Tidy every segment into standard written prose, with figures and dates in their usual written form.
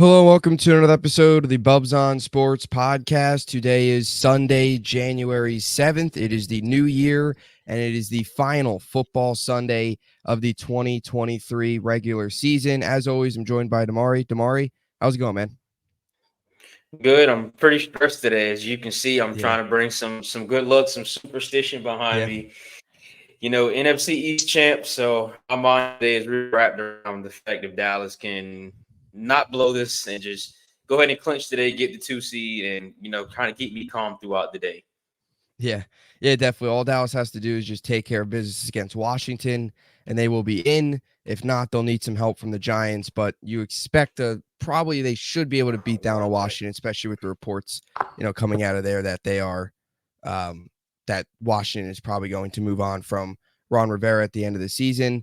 Hello, welcome to another episode of the Bubbs on Sports podcast. Today is Sunday, January 7th. It is the new year, and it is the final football Sunday of the 2023 regular season. As always, I'm joined by DiMari. DiMari, how's it going, man? Good. I'm pretty stressed today. As you can see, I'm Yeah, trying to bring some good luck, some superstition behind yeah, me. NFC East champ. So my mind today is really wrapped around the fact if Dallas can not blow this and just go ahead and clinch today, get the 2 seed, and kind of keep me calm throughout the day. yeah, yeah, definitely. All Dallas has to do is just take care of business against Washington, and they will be in. If not, they'll need some help from the Giants, but you expect probably they should be able to beat down on Washington, especially with the reports, coming out of there that they are that Washington is probably going to move on from Ron Rivera at the end of the season.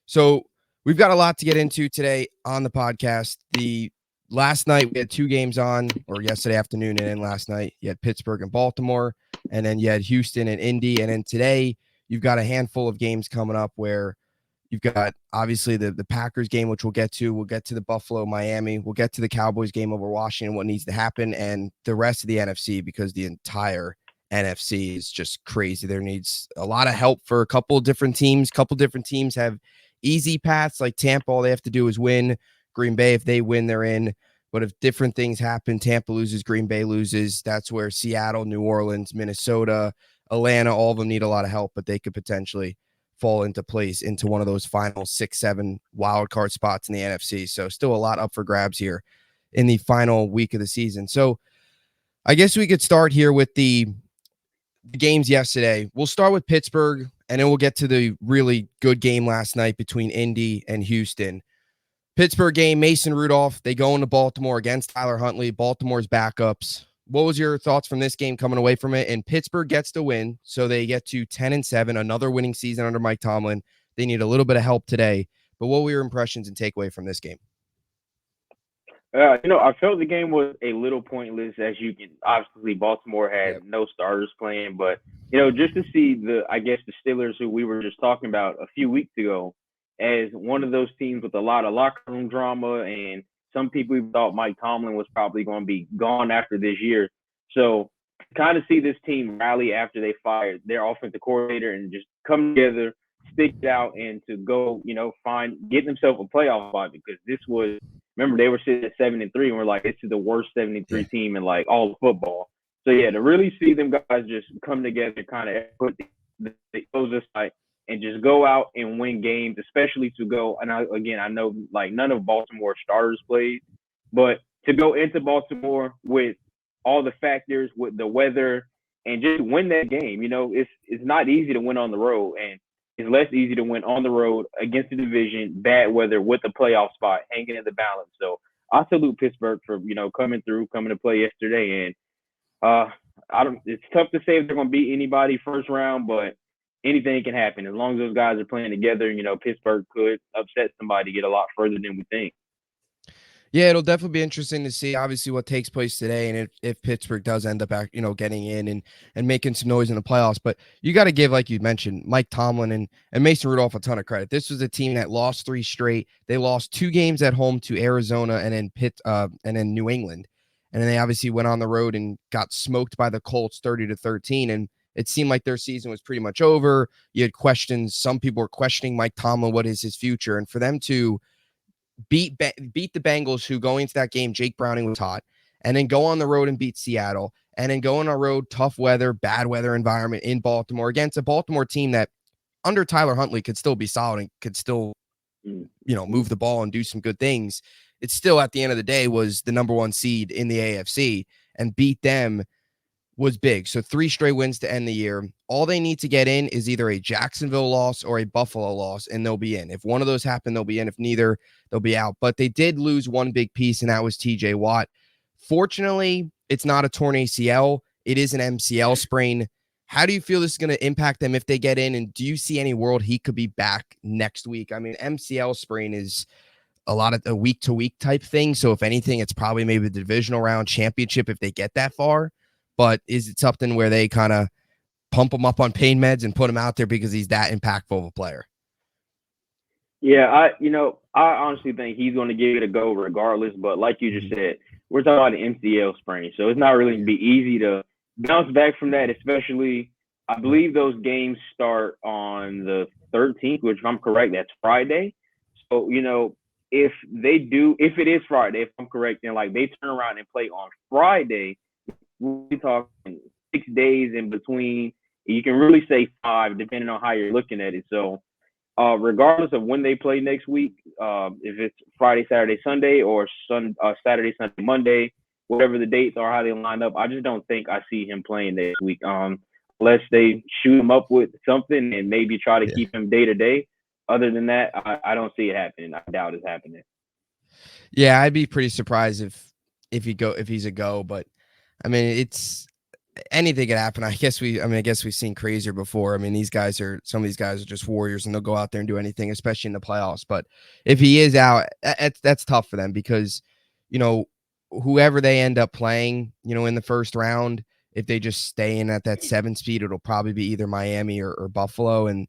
So we've got a lot to get into today on the podcast. The last night we had two games on, or yesterday afternoon, and then last night you had Pittsburgh and Baltimore, and then you had Houston and Indy, and then today you've got a handful of games coming up where you've got obviously the Packers game, which we'll get to. We'll get to the Buffalo, Miami. We'll get to the Cowboys game over Washington, what needs to happen, and the rest of the NFC, because the entire NFC is just crazy. There needs a lot of help for a couple of different teams. Couple different teams have easy paths like Tampa. All they have to do is win. Green Bay, if they win, they're in. But if different things happen, Tampa loses, Green Bay loses, that's where Seattle, New Orleans, Minnesota, Atlanta, all of them need a lot of help, but they could potentially fall into place into one of those final 6-7 wild card spots in the NFC. So still a lot up for grabs here in the final week of the season. So I guess we could start here with the games yesterday. We'll start with Pittsburgh, and then we'll get to the really good game last night between Indy and Houston. Pittsburgh game, Mason Rudolph, they go into Baltimore against Tyler Huntley, Baltimore's backups. What was your thoughts from this game coming away from it? And Pittsburgh gets to win, so they get to 10-7, another winning season under Mike Tomlin. They need a little bit of help today. But what were your impressions and takeaway from this game? I felt the game was a little pointless, as you can obviously Baltimore had Yep. no starters playing, but just to see the Steelers, who we were just talking about a few weeks ago, as one of those teams with a lot of locker room drama, and some people even thought Mike Tomlin was probably going to be gone after this year. So kind of see this team rally after they fired their offensive coordinator and just come together, stick it out, and to go, get themselves a playoff spot, because this was. Remember, they were sitting at 7-3, and we're like, this is the worst 73 team in like all of football. So yeah, to really see them guys just come together, kind of put the close aside, and just go out and win games, especially to go. And I know like none of Baltimore starters played, but to go into Baltimore with all the factors, with the weather, and just win that game. It's not easy to win on the road, and it's less easy to win on the road against the division, bad weather, with the playoff spot hanging in the balance. So I salute Pittsburgh for coming to play yesterday, and I don't. It's tough to say if they're going to beat anybody first round, but anything can happen as long as those guys are playing together. Pittsburgh could upset somebody, get a lot further than we think. Yeah, it'll definitely be interesting to see, obviously, what takes place today, and if Pittsburgh does end up, getting in and making some noise in the playoffs. But you got to give, like you mentioned, Mike Tomlin and Mason Rudolph a ton of credit. This was a team that lost 3 straight. They lost 2 games at home to Arizona and then New England, and then they obviously went on the road and got smoked by the Colts 30-13, and it seemed like their season was pretty much over. You had questions. Some people were questioning Mike Tomlin, what is his future, and for them to beat the Bengals, who going into that game, Jake Browning was hot, and then go on the road and beat Seattle, and then go on the road, tough weather, bad weather environment in Baltimore against a Baltimore team that under Tyler Huntley could still be solid and could still, move the ball and do some good things. It still, at the end of the day, was the number 1 seed in the AFC, and beat them was big. So 3 straight wins to end the year. All they need to get in is either a Jacksonville loss or a Buffalo loss, and they'll be in. If one of those happen, they'll be in. If neither, they'll be out. But they did lose one big piece, and that was TJ Watt. Fortunately, it's not a torn ACL. It is an MCL sprain. How do you feel this is going to impact them if they get in? And do you see any world he could be back next week? I mean, MCL sprain is a lot of a week-to-week type thing. So if anything, it's probably maybe the divisional round championship if they get that far. But is it something where they kind of pump him up on pain meds and put him out there because he's that impactful of a player? Yeah, I honestly think he's going to give it a go regardless. But like you just Mhm. said, we're talking about an MCL sprain, so it's not really going Yeah. to be easy to bounce back from that. Especially, I Yep. believe those games start on the 13th, which if I'm correct, that's Friday. So if it is Friday, if I'm correct, then like they turn around and play on Friday, we're talking 6 days in between. You can really say five, depending on how you're looking at it. So regardless of when they play next week, if it's Friday, Saturday, Sunday, or Saturday, Sunday, Monday, whatever the dates are, how they line up, I just don't think I see him playing next week. Unless they shoot him up with something and maybe try to Yeah. keep him day to day. Other than that, I don't see it happening. I doubt it's happening. Yeah, I'd be pretty surprised if he's a go, but I mean, it's anything could happen. I guess we've seen crazier before. I mean, some of these guys are just warriors and they'll go out there and do anything, especially in the playoffs. But if he is out, that's tough for them because, you know, whoever they end up playing, in the first round, if they just stay in at that 7 speed, it'll probably be either Miami or Buffalo. And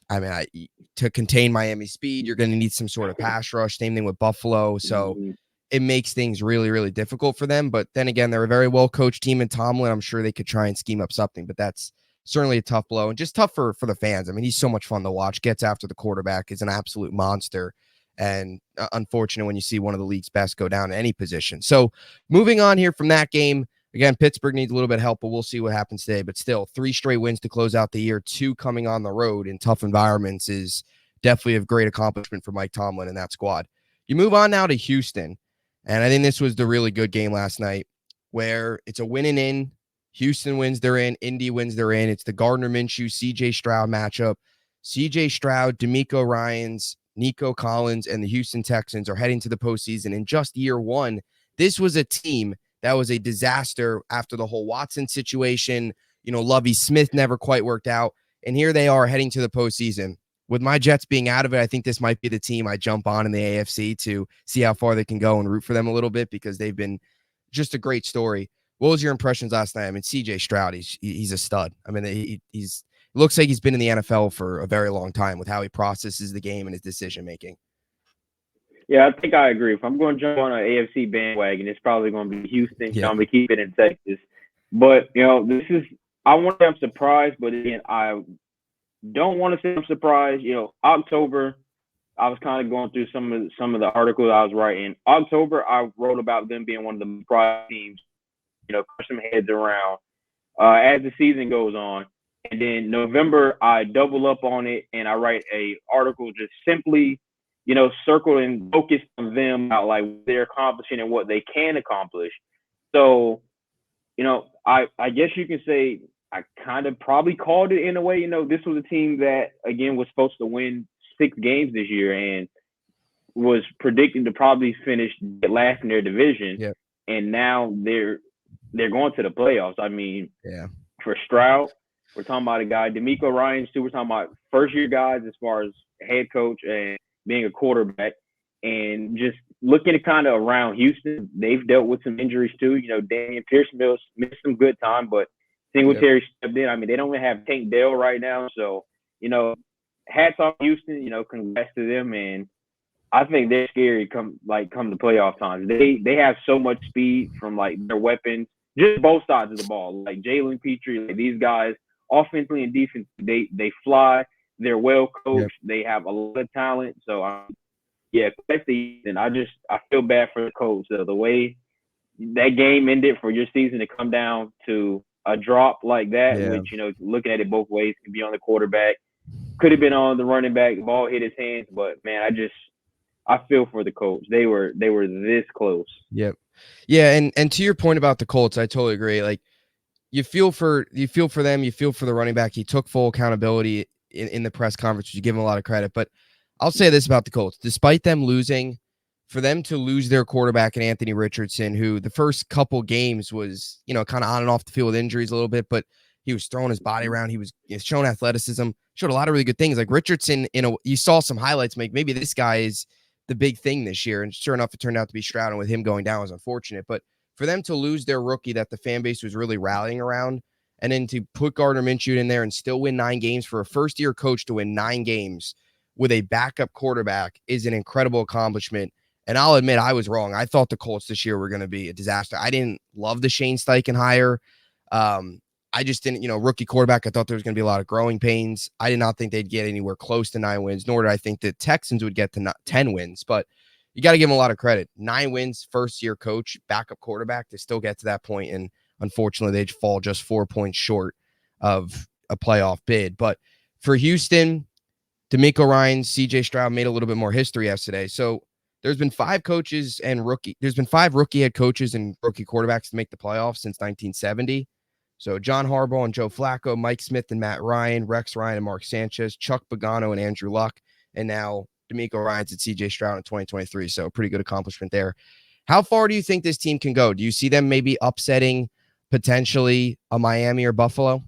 I mean, to contain Miami's speed, you're going to need some sort of pass rush. Same thing with Buffalo. So Mm-hmm. it makes things really, really difficult for them. But then again, they're a very well coached team in Tomlin. I'm sure they could try and scheme up something, but that's certainly a tough blow and just tough for the fans. I mean, he's so much fun to watch, gets after the quarterback, is an absolute monster. And unfortunate when you see one of the league's best go down in any position. So moving on here from that game, again, Pittsburgh needs a little bit of help, but we'll see what happens today. But still, 3 straight wins to close out the year, 2 coming on the road in tough environments is definitely a great accomplishment for Mike Tomlin and that squad. You move on now to Houston. And I think this was the really good game last night where it's a win and in. Houston wins, they're in. Indy wins, they're in. It's the Gardner Minshew, CJ Stroud matchup. CJ Stroud, D'Amico Ryans, Nico Collins, and the Houston Texans are heading to the postseason in just year one. This was a team that was a disaster after the whole Watson situation. Lovie Smith never quite worked out. And here they are heading to the postseason. With my Jets being out of it, I think this might be the team I jump on in the AFC to see how far they can go and root for them a little bit because they've been just a great story. What was your impressions last night? I mean, CJ Stroud, he's a stud. I mean, he's looks like he's been in the NFL for a very long time with how he processes the game and his decision making. Yeah, I think I agree. If I'm going to jump on an AFC bandwagon, it's probably going to be Houston. Yeah. I'm going to keep it in Texas. But, I want to say I'm surprised, but again, I don't want to say I'm surprised. October, I was kind of going through some of the articles I was writing. October, I wrote about them being one of the surprise teams, push some heads around as the season goes on. And then November, I double up on it and I write a article just simply, circle and focus on them about like what they're accomplishing and what they can accomplish. So, I guess you can say I kind of probably called it in a way. This was a team that again was supposed to win 6 games this year and was predicted to probably finish last in their division. Yep. And now they're going to the playoffs. I mean, Yeah. For Stroud, we're talking about a guy, D'Amico Ryans too. We're talking about first year guys as far as head coach and being a quarterback. And just looking at kind of around Houston, they've dealt with some injuries too. Damian Pierce missed some good time, but Singletary stepped in. I mean, they don't even have Tank Dell right now. So, hats off Houston, congrats to them. And I think they're scary come the playoff times. They have so much speed from like their weapons, just both sides of the ball. Like Jalen Petrie, like these guys, offensively and defensively, they fly. They're well coached. Yep. They have a lot of talent. So and I feel bad for the coach. So the way that game ended for your season to come down to a drop like that, which looking at it both ways, can be on the quarterback, could have been on the running back. The ball hit his hands, but man, I feel for the Colts. They were this close. Yep. Yeah, and to your point about the Colts, I totally agree. Like you feel for them, you feel for the running back. He took full accountability in the press conference. You give him a lot of credit. But I'll say this about the Colts. Despite them losing, for them to lose their quarterback in Anthony Richardson, who the first couple games was, kind of on and off the field with injuries a little bit, but he was throwing his body around. He was showing athleticism, showed a lot of really good things. Like Richardson, you saw some highlights. Maybe this guy is the big thing this year. And sure enough, it turned out to be Stroud, and with him going down was unfortunate. But for them to lose their rookie that the fan base was really rallying around, and then to put Gardner Minshew in there and still win 9 games for a first-year coach to win 9 games with a backup quarterback is an incredible accomplishment. And I'll admit I was wrong. I thought the Colts this year were going to be a disaster. I didn't love the Shane Steichen hire. I just didn't, rookie quarterback. I thought there was going to be a lot of growing pains. I did not think they'd get anywhere close to 9 wins, nor did I think the Texans would get to 10 wins. But you got to give them a lot of credit. 9 wins, first-year coach, backup quarterback, to still get to that point. And unfortunately, they'd fall just 4 points short of a playoff bid. But for Houston, DeMeco Ryans, CJ Stroud made a little bit more history yesterday. So there's been 5 coaches and there's been 5 rookie head coaches and rookie quarterbacks to make the playoffs since 1970. So John Harbaugh and Joe Flacco, Mike Smith and Matt Ryan, Rex Ryan and Mark Sanchez, Chuck Pagano and Andrew Luck, and now DeMeco Ryans and CJ Stroud in 2023. So pretty good accomplishment there. How far do you think this team can go? Do you see them maybe upsetting potentially a Miami or Buffalo?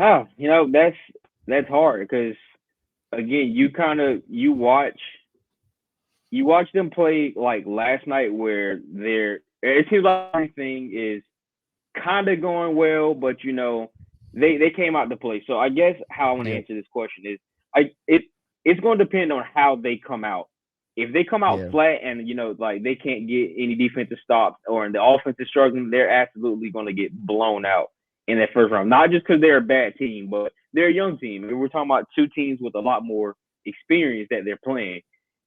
Oh, that's hard because again, you watch them play like last night where it seems like everything is kind of going well, but they came out to play. So I guess how I want to answer this question is it's going to depend on how they come out. If they come out flat and they can't get any defensive stops or the offense is struggling, they're absolutely going to get blown out in that first round. Not just because they're a bad team, but they're a young team. And we're talking about 2 teams with a lot more experience that they're playing.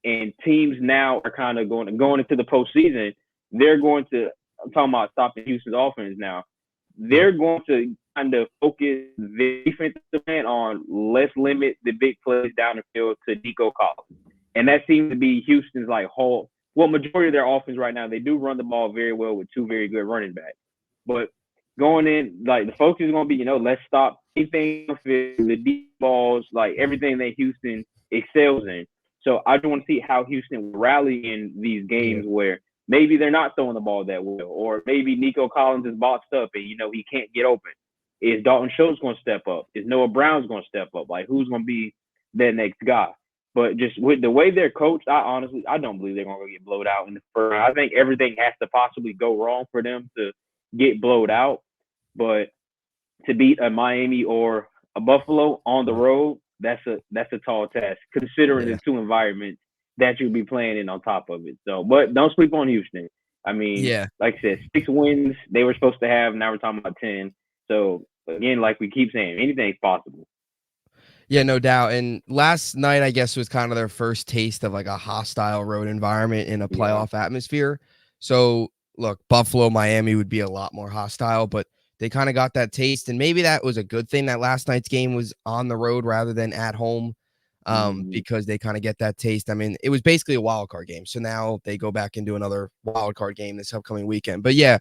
And teams now are kind of going into the postseason. They're going to, I'm talking about stopping Houston's offense now. They're going to kind of focus the defensive plan on let's limit the big plays down the field to Nico Collins. And that seems to be Houston's majority of their offense right now. They do run the ball very well with 2 very good running backs. But going in, the focus is going to be, let's stop anything, the deep balls, everything that Houston excels in. So I just want to see how Houston will rally in these games where maybe they're not throwing the ball that well, or maybe Nico Collins is boxed up and, he can't get open. Is Dalton Schultz going to step up? Is Noah Brown's going to step up? Who's going to be that next guy? But just with the way they're coached, I don't believe they're going to get blowed out in the first round. I think everything has to possibly go wrong for them to get blowed out. But to beat a Miami or a Buffalo on the road, that's a tall task, considering the 2 environments that you'll be playing in on top of it. So, but don't sleep on Houston. I mean, like I said, 6 wins they were supposed to have. Now we're talking about 10. So again, like we keep saying, anything's possible. Yeah, no doubt. And last night, I guess, was kind of their first taste of a hostile road environment in a playoff atmosphere. So look, Buffalo, Miami would be a lot more hostile, but they kind of got that taste. And maybe that was a good thing that last night's game was on the road rather than at home, because they kind of get that taste. I mean, it was basically a wild card game. So now they go back and do another wild card game this upcoming weekend. But yeah,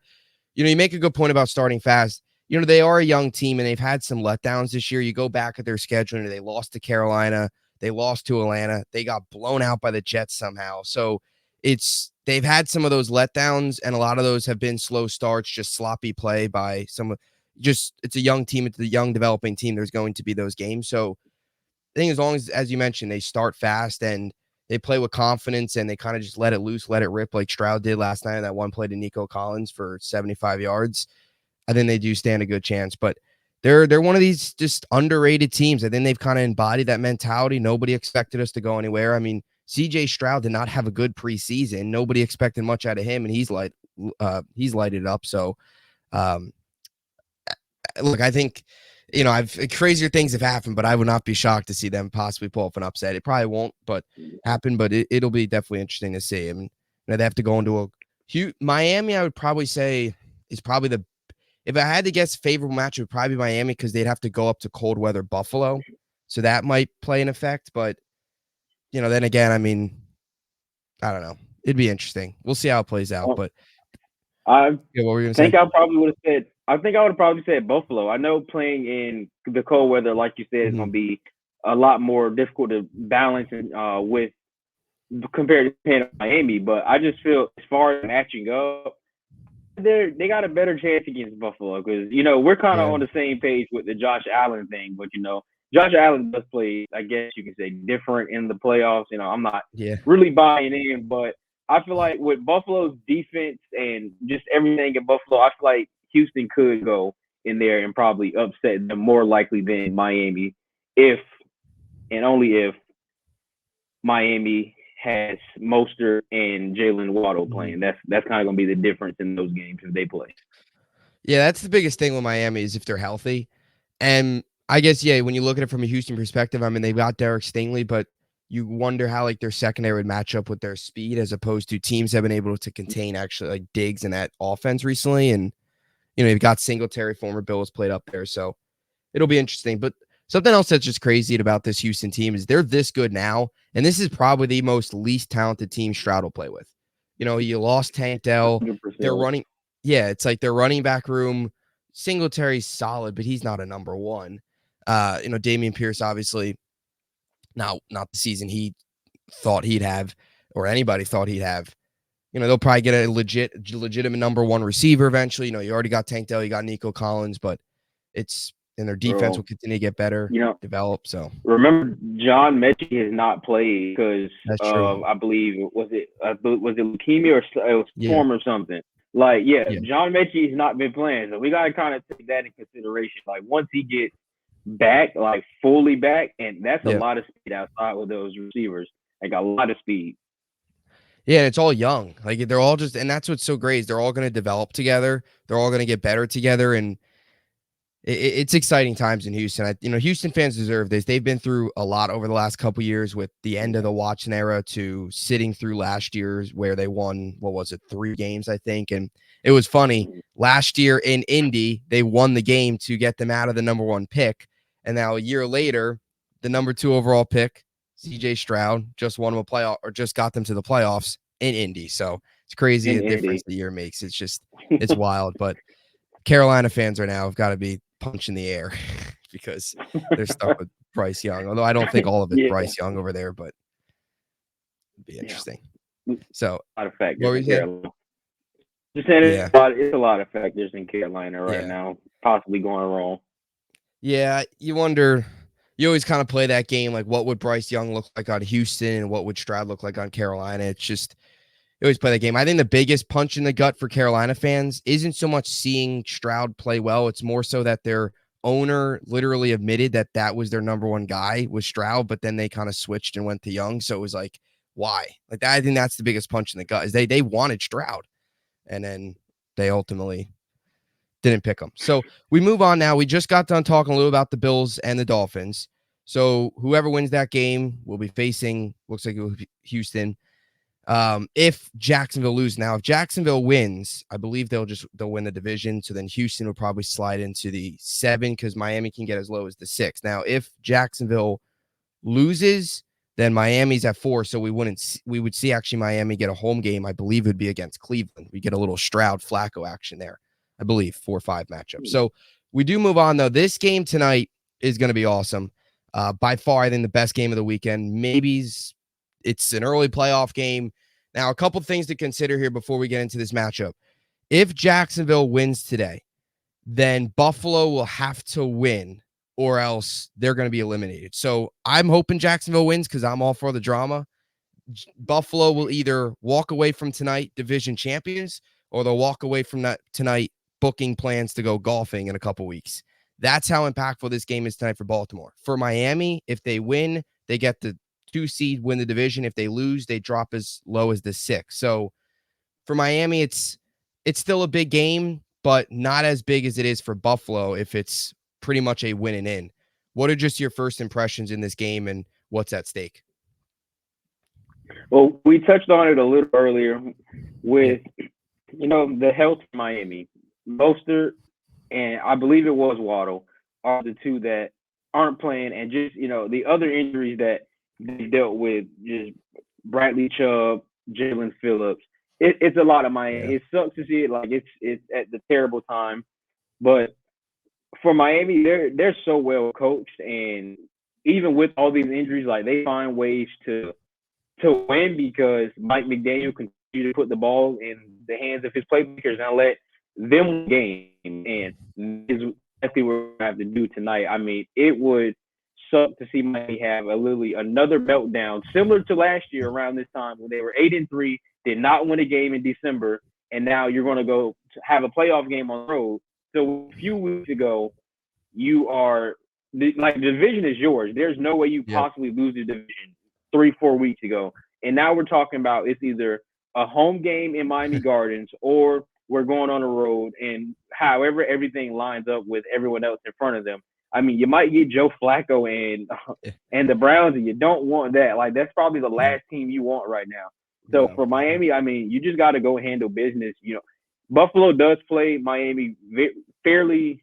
you make a good point about starting fast. They are a young team and they've had some letdowns this year. You go back at their schedule and they lost to Carolina. They lost to Atlanta. They got blown out by the Jets somehow. So they've had some of those letdowns, and a lot of those have been slow starts, just sloppy play by it's a young team. It's a young developing team. There's going to be those games. So I think as long as you mentioned, they start fast and they play with confidence and they kind of just let it loose, let it rip like Stroud did last night on that one play to Nico Collins for 75 yards. I think they do stand a good chance, but they're one of these just underrated teams. I think they've kind of embodied that mentality. Nobody expected us to go anywhere. I mean, CJ Stroud did not have a good preseason. Nobody expected much out of him, and he's lighted it up. So, look, I think, crazier things have happened, but I would not be shocked to see them possibly pull off an upset. It probably won't happen, but it'll be definitely interesting to see. I mean, they have to go into Miami, I would probably say, is probably if I had to guess, favorable match would probably be Miami, because they'd have to go up to cold weather Buffalo. So that might play an effect. But, then again, I mean, I don't know. It'd be interesting. We'll see how it plays out. But what were you going to say? I think I would have probably said Buffalo. I know playing in the cold weather, like you said, is going to be a lot more difficult to balance with compared to Miami. But I just feel as far as matching up, they got a better chance against Buffalo, because we're kind of on the same page with the Josh Allen thing, but Josh Allen does play, I guess you can say, different in the playoffs. I'm not really buying in, but I feel like with Buffalo's defense and just everything in Buffalo, I feel like Houston could go in there and probably upset them more likely than Miami if and only if Miami has Mostert and Jalen Waddle playing. That's kind of going to be the difference in those games if they play. Yeah, that's the biggest thing with Miami is if they're healthy. And I guess, yeah, when you look at it from a Houston perspective, I mean, they've got Derek Stingley, but you wonder how like their secondary would match up with their speed as opposed to teams have been able to contain actually like Diggs in that offense recently. And, you've got Singletary, former Bills played up there. So it'll be interesting. But something else that's just crazy about this Houston team is they're this good now. And this is probably the most least talented team Stroud will play with. You lost Tank Dell. 100%. They're running. Yeah, it's like their running back room. Singletary's solid, but he's not a number one. Dameon Pierce, obviously, not the season he thought he'd have or anybody thought he'd have. They'll probably get a legitimate number one receiver eventually. You already got Tank Dell, you got Nico Collins, but their defense will continue to get better, develop. So remember, John Mechie has not played because I believe was it leukemia or it was storm or something. John Mechie has not been playing, so we gotta kind of take that in consideration. Like once he gets back, like fully back, and that's a lot of speed outside with those receivers. Like a lot of speed. Yeah, and it's all young. Like they're all just, and that's what's so great is they're all going to develop together. They're all going to get better together, and it's exciting times in Houston. Houston fans deserve this. They've been through a lot over the last couple years with the end of the Watson era to sitting through last year's where they won, 3 games, I think. And it was funny. Last year in Indy, they won the game to get them out of the number 1 pick. And now a year later, the number 2 overall pick, CJ Stroud, just won them a playoff or just got them to the playoffs in Indy. So it's crazy the difference the year makes. It's wild. But Carolina fans are now have got to be punching the air because they're stuck with Bryce Young. Although I don't think all of it's Bryce Young over there, but it'd be interesting. So a lot of factors in Carolina. Just saying it's a lot of factors in Carolina right now, possibly going wrong. Yeah, you wonder. You always kind of play that game like what would Bryce Young look like on Houston and what would Stroud look like on Carolina. It's just you always play that game. I think the biggest punch in the gut for Carolina fans isn't so much seeing Stroud play well. It's more so that their owner literally admitted that was their number 1 guy was Stroud, but then they kind of switched and went to Young. So it was like, why? Like I think that's the biggest punch in the gut is they wanted Stroud, and then they ultimately didn't pick him. So we move on now. We just got done talking a little about the Bills and the Dolphins. So whoever wins that game will be facing, looks like it will be Houston. If Jacksonville loses now, if Jacksonville wins, I believe they'll win the division. So then Houston will probably slide into the 7 because Miami can get as low as the 6. Now, if Jacksonville loses, then Miami's at 4. So we would see actually Miami get a home game. I believe it would be against Cleveland. We get a little Stroud Flacco action there. I believe 4-5 matchup. So we do move on though. This game tonight is going to be awesome. By far, I think the best game of the weekend. Maybe it's an early playoff game. Now, a couple things to consider here before we get into this matchup. If Jacksonville wins today, then Buffalo will have to win or else they're going to be eliminated. So I'm hoping Jacksonville wins because I'm all for the drama. Buffalo will either walk away from tonight division champions or they'll walk away from that tonight booking plans to go golfing in a couple weeks. That's how impactful this game is tonight for Baltimore. For Miami, if they win, they get the 2 seed, win the division. If they lose, they drop as low as the 6. So for Miami, it's still a big game, but not as big as it is for Buffalo if it's pretty much a win and in. What are just your first impressions in this game and what's at stake? Well, we touched on it a little earlier with, the health of Miami. Mostert and I believe it was Waddle are the 2 that aren't playing, and just, the other injuries that they dealt with, just Bradley Chubb, Jalen Phillips. It's a lot of Miami. Yeah. It sucks to see it. Like it's at the terrible time, but for Miami, they're so well coached, and even with all these injuries, like they find ways to win because Mike McDaniel continue to put the ball in the hands of his playmakers and let them game. And is exactly what we have to do tonight. I mean, it would suck to see Miami have literally another meltdown similar to last year around this time when they were 8-3, did not win a game in December, and now you're going to go have a playoff game on the road. So a few weeks ago, you are the division is yours. There's no way you possibly lose the division 3-4 weeks ago. And now we're talking about it's either a home game in Miami Gardens or we're going on the road, and however everything lines up with everyone else in front of them. I mean, you might get Joe Flacco and the Browns, and you don't want that. Like, that's probably the last team you want right now. So for Miami, I mean, you just got to go handle business. You know, Buffalo does play Miami fairly,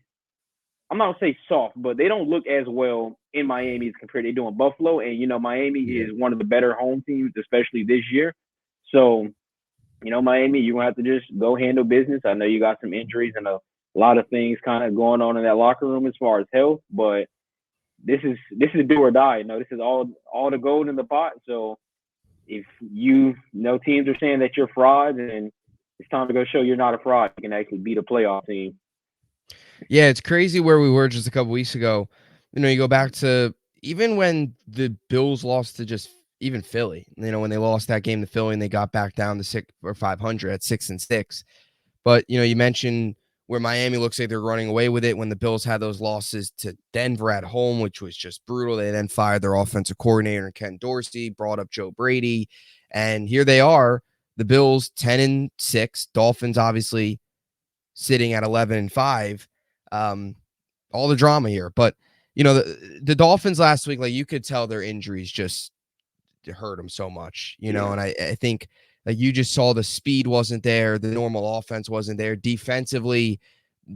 I'm not going to say soft, but they don't look as well in Miami as compared to doing Buffalo. And, you know, Miami is one of the better home teams, especially this year. So, you know, Miami, you're going to have to just go handle business. I know you got some injuries and a lot of things kind of going on in that locker room as far as health, but this is do or die. You know, this is all the gold in the pot. So if you know teams are saying that you're frauds, and it's time to go show you're not a fraud, you can actually beat a playoff team. Yeah, it's crazy where we were just a couple weeks ago. You know, you go back to even when the Bills lost to just even Philly, you know, when they lost that game to Philly and they got back down to 6 or 500 at 6-6. But, you know, you mentioned where Miami looks like they're running away with it when the Bills had those losses to Denver at home, which was just brutal. They then fired their offensive coordinator, Ken Dorsey, brought up Joe Brady. And here they are, the Bills 10-6, Dolphins obviously sitting at 11-5. All the drama here. But, you know, the Dolphins last week, like, you could tell their injuries just hurt them so much, you know, and I think like you just saw the speed wasn't there. The normal offense wasn't there. Defensively,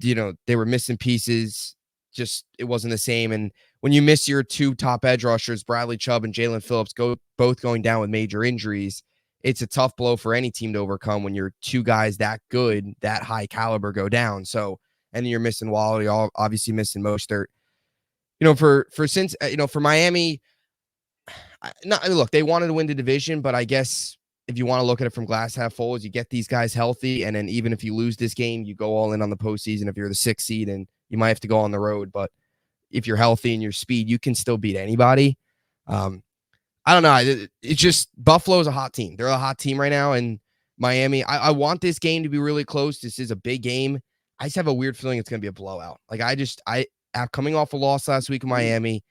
you know, they were missing pieces. Just it wasn't the same. And when you miss your two top edge rushers, Bradley Chubb and Jalen Phillips, both going down with major injuries, it's a tough blow for any team to overcome when your two guys that good, that high caliber go down. So, and you're missing Waller, obviously missing Mostert. You know, for Miami, look, they wanted to win the division, but I guess if you want to look at it from glass half full, is you get these guys healthy, and then even if you lose this game, you go all in on the postseason. If you're the 6th seed, and you might have to go on the road, but if you're healthy and your speed, you can still beat anybody. I don't know. It's just Buffalo's a hot team. They're a hot team right now, and Miami. I want this game to be really close. This is a big game. I just have a weird feeling it's going to be a blowout. Like coming off a loss last week in Miami,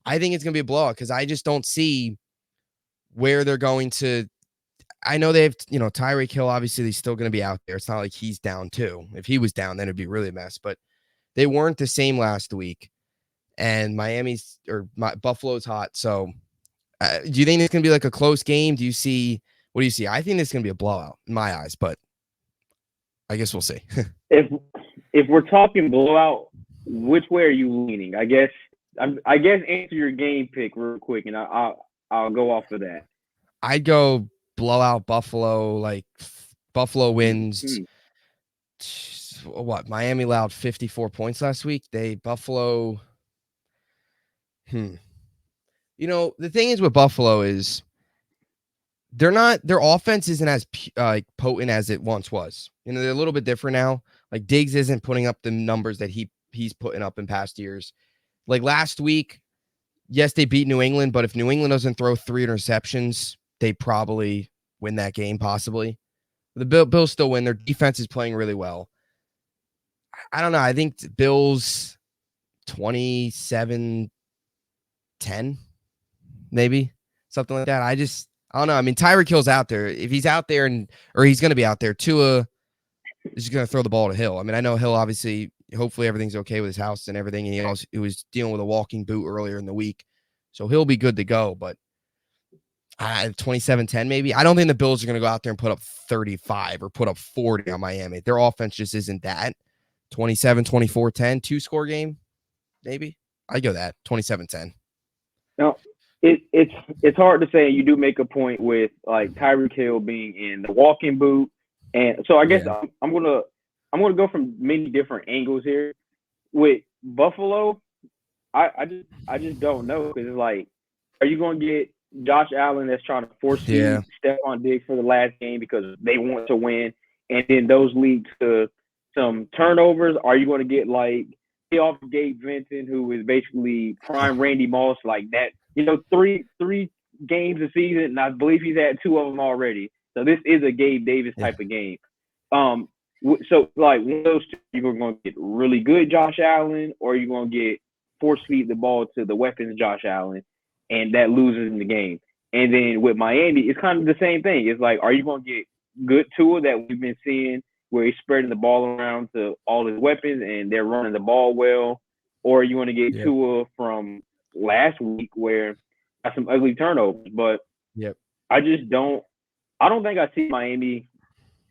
I think it's going to be a blowout because I just don't see where they're going to. I know they have, you know, Tyreek Hill, obviously he's still going to be out there. It's not like he's down too. If he was down, then it'd be really a mess. But they weren't the same last week. And Buffalo's hot. So do you think it's going to be like a close game? What do you see? I think it's going to be a blowout in my eyes, but I guess we'll see. If we're talking blowout, which way are you leaning? I guess answer your game pick real quick, and I'll go off of that. I'd go blowout Buffalo. Like Buffalo wins. What? Miami allowed 54 points last week. Buffalo. You know, the thing is with Buffalo is their offense isn't as potent as it once was. You know, they're a little bit different now. Like Diggs isn't putting up the numbers that he's putting up in past years. Like last week, yes, they beat New England, but if New England doesn't throw 3 interceptions, they probably win that game, possibly. The Bills still win. Their defense is playing really well. I don't know. I think Bills 27-10, maybe something like that. I don't know. I mean, Tyreek Hill's out there. If he's out there or he's going to be out there, Tua is going to throw the ball to Hill. I mean, I know Hill obviously, hopefully everything's okay with his house and everything. And he was dealing with a walking boot earlier in the week, so he'll be good to go. But 27-10 maybe. I don't think the Bills are going to go out there and put up 35 or put up 40 on Miami. Their offense just isn't that. 27-24-10, 2-score game, maybe. I go that 27-10. No, it's hard to say. You do make a point with like Tyreek Hill being in the walking boot, and so I guess I'm gonna go from many different angles here. With Buffalo, I just don't know because it's like, are you going to get Josh Allen that's trying to force feed Stephon Diggs for the last game because they want to win, and then those lead to some turnovers? Are you going to get like off Gabe Vincent, who is basically prime Randy Moss, like that? You know, three games a season, and I believe he's had 2 of them already. So this is a Gabe Davis type of game. So like one of those two, you're going to get really good Josh Allen, or you're going to get force feed the ball to the weapons Josh Allen, and that loses in the game. And then with Miami, it's kind of the same thing. It's like, are you going to get good Tua that we've been seeing where he's spreading the ball around to all his weapons and they're running the ball well? Or you want to get Tua from last week where got some ugly turnovers? But I don't think I see Miami,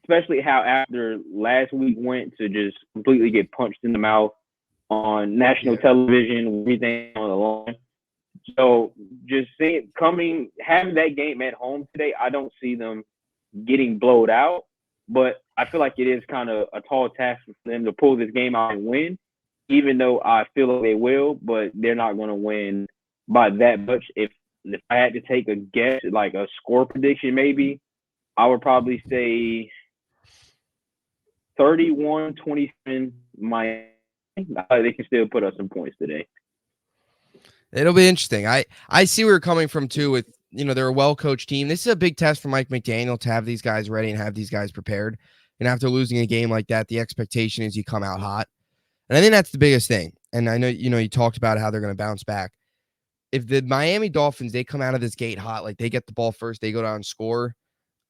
especially how after last week went, to just completely get punched in the mouth on national television, everything on the line. So just having that game at home today, I don't see them getting blowed out, but I feel like it is kind of a tall task for them to pull this game out and win, even though I feel like they will, but they're not going to win by that much. If I had to take a guess, like a score prediction maybe, I would probably say 31-27 Miami. They can still put up some points today. It'll be interesting. I see where you're coming from too with, they're a well-coached team. This is a big test for Mike McDaniel to have these guys ready and have these guys prepared. And after losing a game like that, the expectation is you come out hot. And I think that's the biggest thing. And I know, you talked about how they're going to bounce back. If the Miami Dolphins, they come out of this gate hot, like they get the ball first, they go down and score,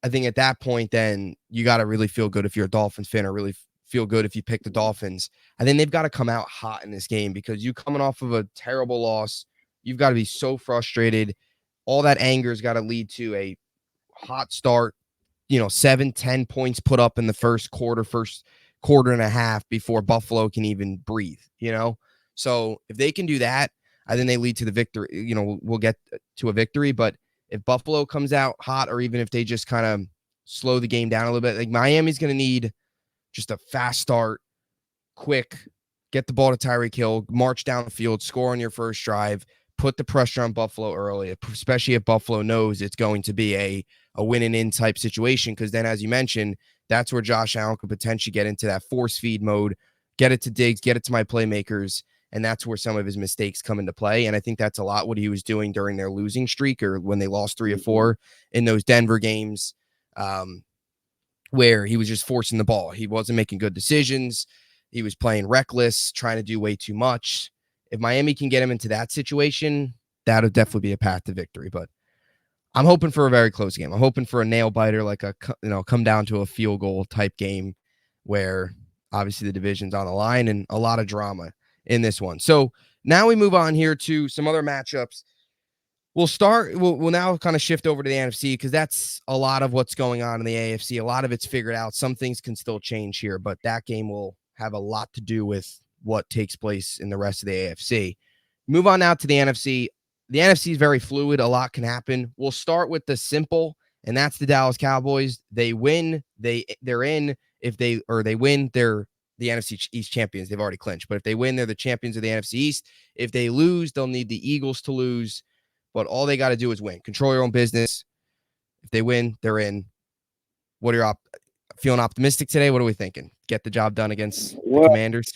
I think at that point, then you got to really feel good if you're a Dolphins fan, or really feel good if you pick the Dolphins. I think they've got to come out hot in this game, because you coming off of a terrible loss, you've got to be so frustrated. All that anger's got to lead to a hot start, 7-10 points put up in the first quarter and a half before Buffalo can even breathe, So if they can do that, I think they lead to the victory. We'll get to a victory, but if Buffalo comes out hot, or even if they just kind of slow the game down a little bit, like Miami's going to need just a fast start, quick, get the ball to Tyreek Hill, march down the field, score on your first drive, put the pressure on Buffalo early, especially if Buffalo knows it's going to be a win and in type situation. Because then, as you mentioned, that's where Josh Allen could potentially get into that force feed mode, get it to Diggs, get it to my playmakers. And that's where some of his mistakes come into play. And I think that's a lot what he was doing during their losing streak, or when they lost 3 or 4 in those Denver games, where he was just forcing the ball. He wasn't making good decisions. He was playing reckless, trying to do way too much. If Miami can get him into that situation, that would definitely be a path to victory. But I'm hoping for a very close game. I'm hoping for a nail biter, like a come down to a field goal type game, where obviously the division's on the line and a lot of drama in this one. So now we move on here to some other matchups. We'll now kind of shift over to the NFC, because that's a lot of what's going on in the AFC. A lot of it's figured out. Some things can still change here, but that game will have a lot to do with what takes place in the rest of the AFC. Move on now to the NFC. The NFC is very fluid. A lot can happen. We'll start with the simple, and that's the Dallas Cowboys. They win, they're in. If they win, they're the NFC East champions. They've already clinched. But if they win, they're the champions of the NFC East. If they lose, they'll need the Eagles to lose. But all they got to do is win. Control your own business. If they win, they're in. What are you feeling optimistic today? What are we thinking? Get the job done against the Commanders?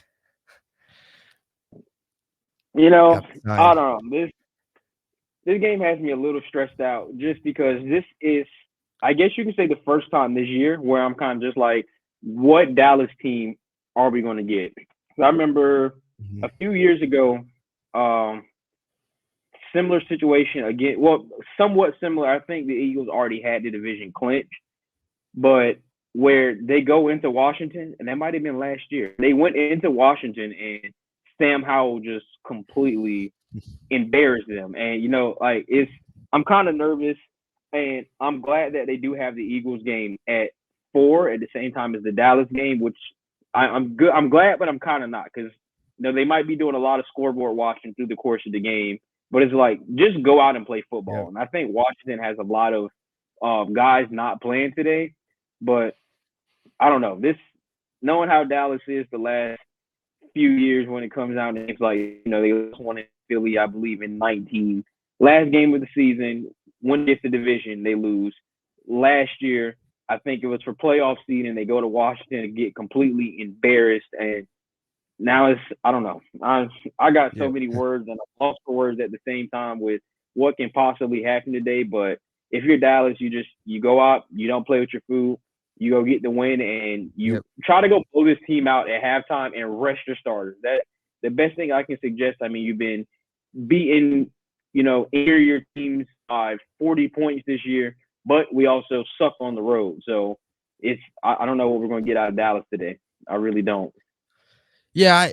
I don't know. This game has me a little stressed out, just because this is, I guess you can say, the first time this year where I'm kind of just like, what Dallas team are we going to get? I remember a few years ago, similar situation again. Well, somewhat similar. I think the Eagles already had the division clinched, but where they go into Washington, and that might have been last year. They went into Washington and Sam Howell just completely embarrassed them. And I'm kind of nervous, and I'm glad that they do have the Eagles game at 4 at the same time as the Dallas game, which I'm good. I'm glad, but I'm kind of not, because they might be doing a lot of scoreboard watching through the course of the game. But it's like, just go out and play football. Yeah. And I think Washington has a lot of guys not playing today. But I don't know. Knowing how Dallas is the last few years when it comes down to things like, they won in Philly, I believe, in 19. Last game of the season, when they get the division, they lose. Last year, I think it was for playoff seed, and they go to Washington and get completely embarrassed. And now I don't know. I got so many words, and I'm lost for words at the same time with what can possibly happen today. But if you're Dallas, you go out, you don't play with your food, you go get the win, and you try to go blow this team out at halftime and rest your starters. the best thing I can suggest, I mean, you've been beating, inferior teams by 40 points this year, but we also suck on the road. So I don't know what we're going to get out of Dallas today. I really don't. Yeah,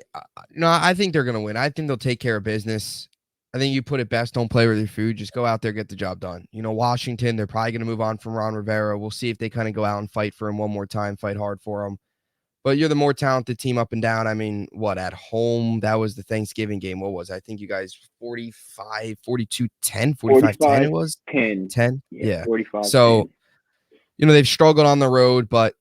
I think they're going to win. I think they'll take care of business. I think you put it best, don't play with your food. Just go out there, get the job done. Washington, they're probably going to move on from Ron Rivera. We'll see if they kind of go out and fight for him one more time, fight hard for him. But you're the more talented team up and down. I mean, at home, that was the Thanksgiving game. What was it? I think you guys 45, 42, 10, 45, 10 it was? 10. 10? Yeah. 45, so, 10. They've struggled on the road, but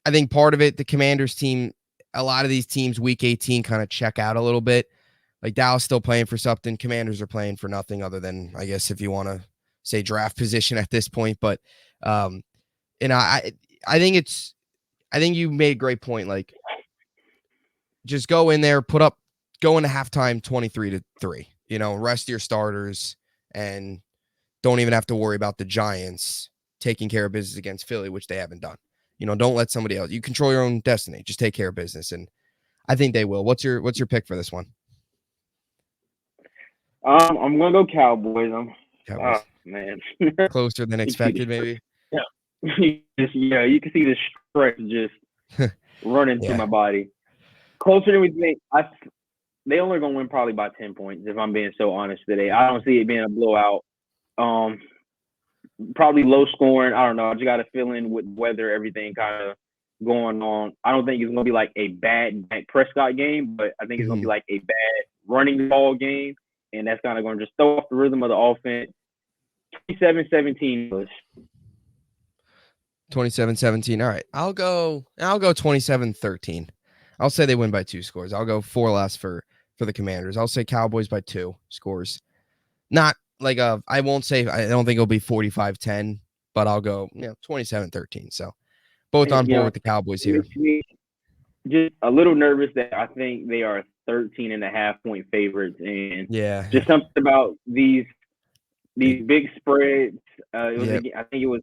I think part of it, the Commanders team, a lot of these teams, week 18, kind of check out a little bit. Like Dallas still playing for something. Commanders are playing for nothing other than, I guess, if you want to say draft position at this point. But, I think you made a great point. Like, just go in there, go into halftime 23-3, rest your starters and don't even have to worry about the Giants taking care of business against Philly, which they haven't done. Don't let somebody else. You control your own destiny. Just take care of business. And I think they will. What's your pick for this one? I'm going to go Cowboys. Cowboys. Oh, man. Closer than expected, maybe. Yeah. You can see the stress just running through my body. Closer than we think. They only going to win probably by 10 points, if I'm being so honest today. I don't see it being a blowout. Probably low scoring. I don't know. I just got a feeling with weather, everything kind of going on. I don't think it's going to be like a bad Dak Prescott game, but I think it's going to be like a bad running ball game, and that's kind of going to just throw off the rhythm of the offense. 27-17. 27-17. All right. I'll go 27-13. I'll say they win by 2 scores. I'll go 4 less for the Commanders. I'll say Cowboys by 2 scores. Not like I won't say, I don't think it'll be 45-10, but I'll go 27-13. So both on board with the Cowboys here. Just a little nervous that I think they are 13.5-point favorites, and just something about these big spreads. I think it was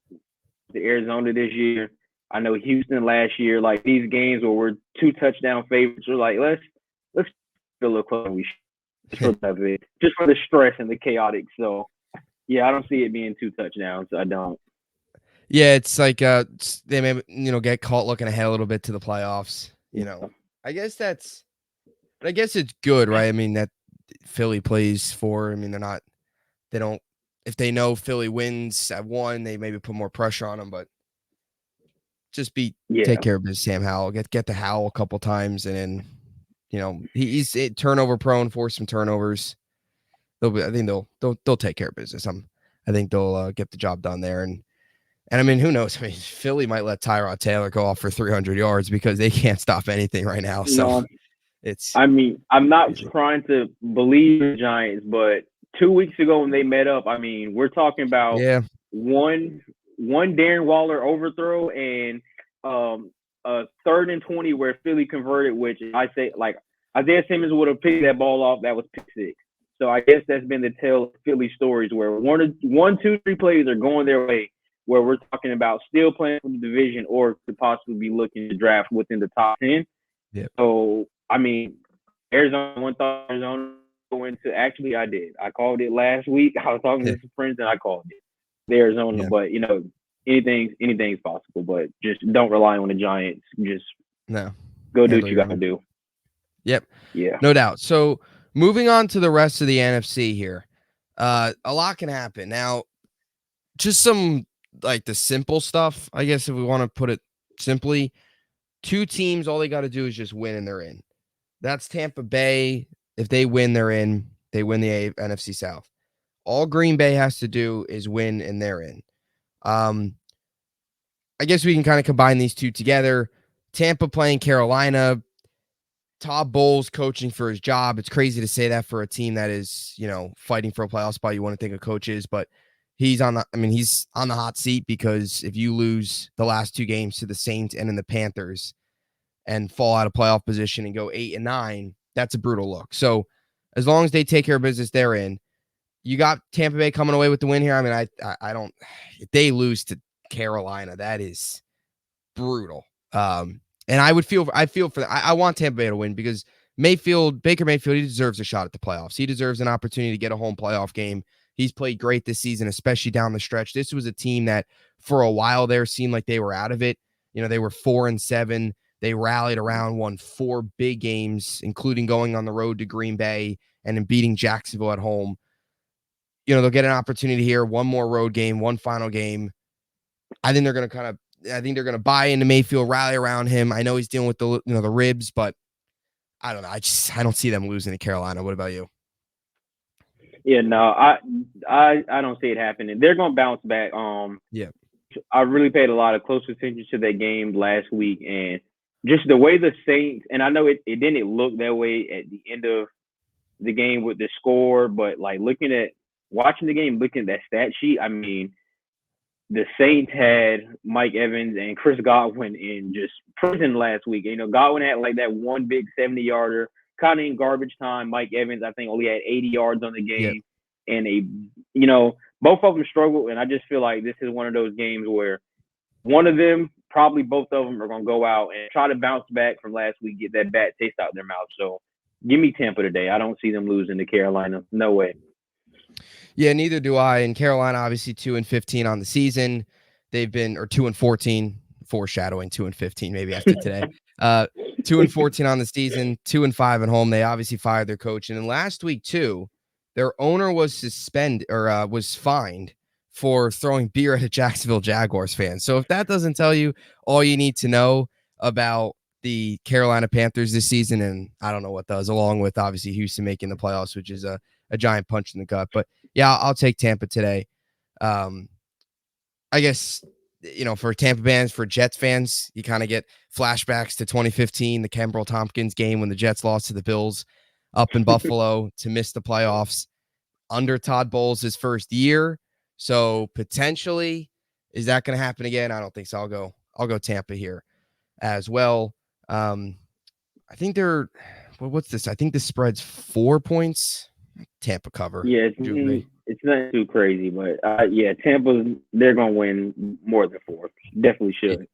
the Arizona this year. I know Houston last year. Like these games where we're 2 touchdown favorites, we're like let's feel a little closer. We should just for the stress and the chaotic. So I don't see it being 2 touchdowns. I don't. Yeah, it's like they may get caught looking ahead a little bit to the playoffs. I guess it's good, right? I mean that Philly plays for. I mean they don't. If they know Philly wins at 1, they maybe put more pressure on them, but just take care of business. Sam Howell, get the Howell a couple times, and then he's turnover prone, force some turnovers. I think they'll take care of business. I think they'll get the job done there, and I mean who knows? I mean Philly might let Tyrod Taylor go off for 300 yards because they can't stop anything right now. So I'm not trying to believe the Giants, but 2 weeks ago when they met up, I mean, we're talking about one Darren Waller overthrow and a 3rd and 20 where Philly converted, which I say like Isaiah Simmons would have picked that ball off. That was pick 6. So I guess that's been the tale of Philly stories where 1, 2, 3 plays are going their way, where we're talking about still playing for the division or could possibly be looking to draft within the top 10. Yep. So I mean, Arizona going to I did. I called it last week. I was talking to some friends and I called it the Arizona. But anything's possible. But just don't rely on the Giants. Just go do what you got to do. Yep. Yeah. No doubt. So moving on to the rest of the NFC here, a lot can happen now. Just some like the simple stuff, I guess, if we want to put it simply. 2 teams, all they got to do is just win and they're in. That's Tampa Bay. If they win, they're in. They win the NFC South. All Green Bay has to do is win, and they're in. I guess we can kind of combine these 2 together. Tampa playing Carolina. Todd Bowles coaching for his job. It's crazy to say that for a team that is, fighting for a playoff spot. You want to think a coach is, but he's on the hot seat because if you lose the last 2 games to the Saints and then the Panthers and fall out of playoff position and go 8-9, that's a brutal look. So as long as they take care of business, they're in. You got Tampa Bay coming away with the win here. I mean, I don't, if they lose to Carolina, that is brutal. And I feel for that. I want Tampa Bay to win because Baker Mayfield, he deserves a shot at the playoffs. He deserves an opportunity to get a home playoff game. He's played great this season, especially down the stretch. This was a team that for a while there seemed like they were out of it. They were 4-7. They rallied around, won 4 big games, including going on the road to Green Bay and then beating Jacksonville at home. They'll get an opportunity here, one more road game, one final game. I think they're going to buy into Mayfield, rally around him. I know he's dealing with the ribs, but I don't know. I don't see them losing to Carolina. What about you? Yeah, no, I don't see it happening. They're going to bounce back. Yeah. I really paid a lot of close attention to that game last week, and just the way the Saints, and I know it didn't look that way at the end of the game with the score, but like watching the game, looking at that stat sheet, I mean, the Saints had Mike Evans and Chris Godwin in just prison last week. Godwin had like that one big 70-yarder, kind of in garbage time. Mike Evans, I think, only had 80 yards on the game. Yep. And both of them struggled. And I just feel like this is one of those games where one of them, probably both of them, are going to go out and try to bounce back from last week, get that bad taste out of their mouth. So give me Tampa today. I don't see them losing to Carolina. No way. Yeah, neither do I. And Carolina, obviously 2-15 on the season. They've been, or 2-14, foreshadowing 2-15 maybe after today. 2-14 on the season, 2-5 at home. They obviously fired their coach. And then last week too, their owner was was fined for throwing beer at a Jacksonville Jaguars fan. So if that doesn't tell you all you need to know about the Carolina Panthers this season, and I don't know what does, along with obviously Houston making the playoffs, which is a giant punch in the gut. But yeah, I'll take Tampa today. I guess, for Tampa fans, for Jets fans, you kind of get flashbacks to 2015, the Kembrell Tompkins game when the Jets lost to the Bills up in Buffalo to miss the playoffs under Todd Bowles' his first year. So potentially, is that going to happen again? I don't think so. I'll go Tampa here as well. I think what's this? I think the spread's 4 points. Tampa cover. Yeah, it's not too crazy, but yeah, Tampa, they're going to win more than 4. Definitely should.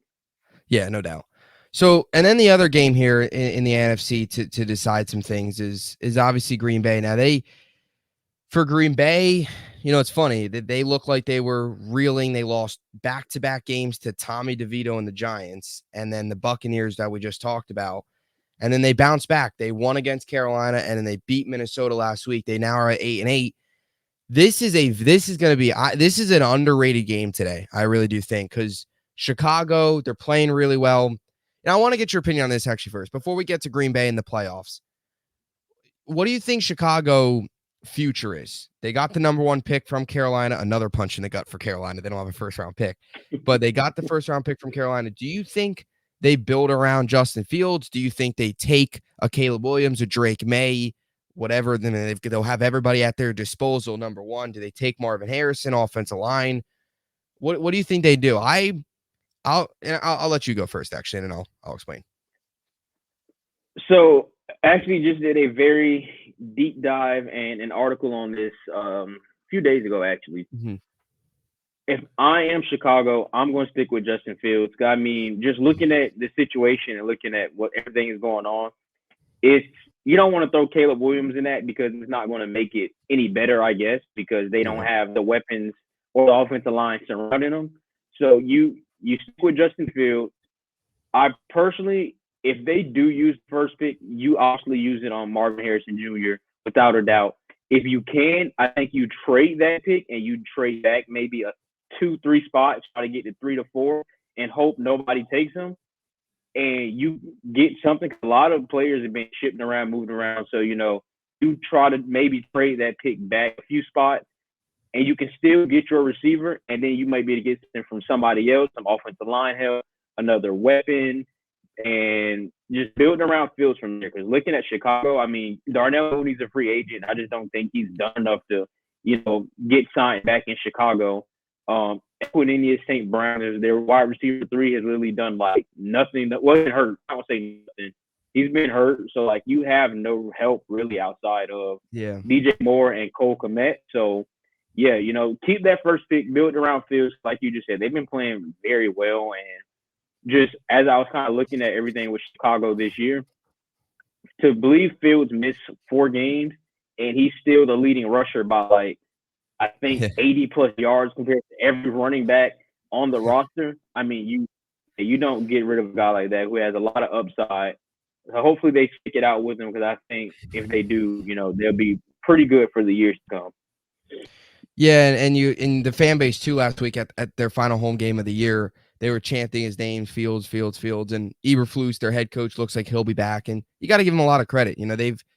Yeah, no doubt. So, and then the other game here in the NFC to decide some things is obviously Green Bay. Now for Green Bay, it's funny that they look like they were reeling. They lost back-to-back games to Tommy DeVito and the Giants, and then the Buccaneers that we just talked about. And then they bounced back. They won against Carolina, and then they beat Minnesota last week. They now are at 8-8. This is an underrated game today. I really do think, because Chicago, they're playing really well. And I want to get your opinion on this actually first, before we get to Green Bay in the playoffs. What do you think Chicago future is? They got the number 1 pick from Carolina, another punch in the gut for Carolina. They don't have a first round pick, but they got the first round pick from Carolina. Do you think they build around Justin Fields? Do you think they take a Caleb Williams, a Drake May, whatever? Then they'll have everybody at their disposal. Number 1, do they take Marvin Harrison, offensive line? What do you think they do? I'll let you go first, actually, and then I'll explain. So actually just did a very deep dive and an article on this a few days ago, actually. Mm-hmm. If I am Chicago, I'm going to stick with Justin Fields. I mean, just looking at the situation and looking at what everything is going on, you don't want to throw Caleb Williams in that, because it's not going to make it any better, I guess, because they don't have the weapons or the offensive line surrounding them. So you stick with Justin Fields. I personally, if they do use the first pick, you obviously use it on Marvin Harrison Jr. without a doubt. If you can, I think you trade that pick and you trade back maybe a 2-3 spots, try to get to 3 to 4, and hope nobody takes him. And you get something. A lot of players have been shipped around, moved around. So, you try to maybe trade that pick back a few spots, and you can still get your receiver, and then you might be able to get something from somebody else, some offensive line help, another weapon, and just building around Fields from there. Because looking at Chicago, I mean, Darnell Mooney's a free agent. I just don't think he's done enough to, get signed back in Chicago. Equinemius St. Brown is their wide receiver 3, has literally done like nothing. That wasn't hurt. I don't say nothing. He's been hurt, so like you have no help really outside of DJ Moore and Cole Kmet. So yeah, keep that first pick, build around Fields, like you just said. They've been playing very well, and just as I was kind of looking at everything with Chicago this year, to believe Fields missed 4 games and he's still the leading rusher by like I think 80 plus yards compared to every running back on the roster. I mean, you don't get rid of a guy like that who has a lot of upside. So hopefully they stick it out with him because I think if they do, they'll be pretty good for the years to come. Yeah, and you in the fan base too last week at their final home game of the year, they were chanting his name, Fields, Fields, Fields, and Eberflus, their head coach, looks like he'll be back. And you got to give him a lot of credit.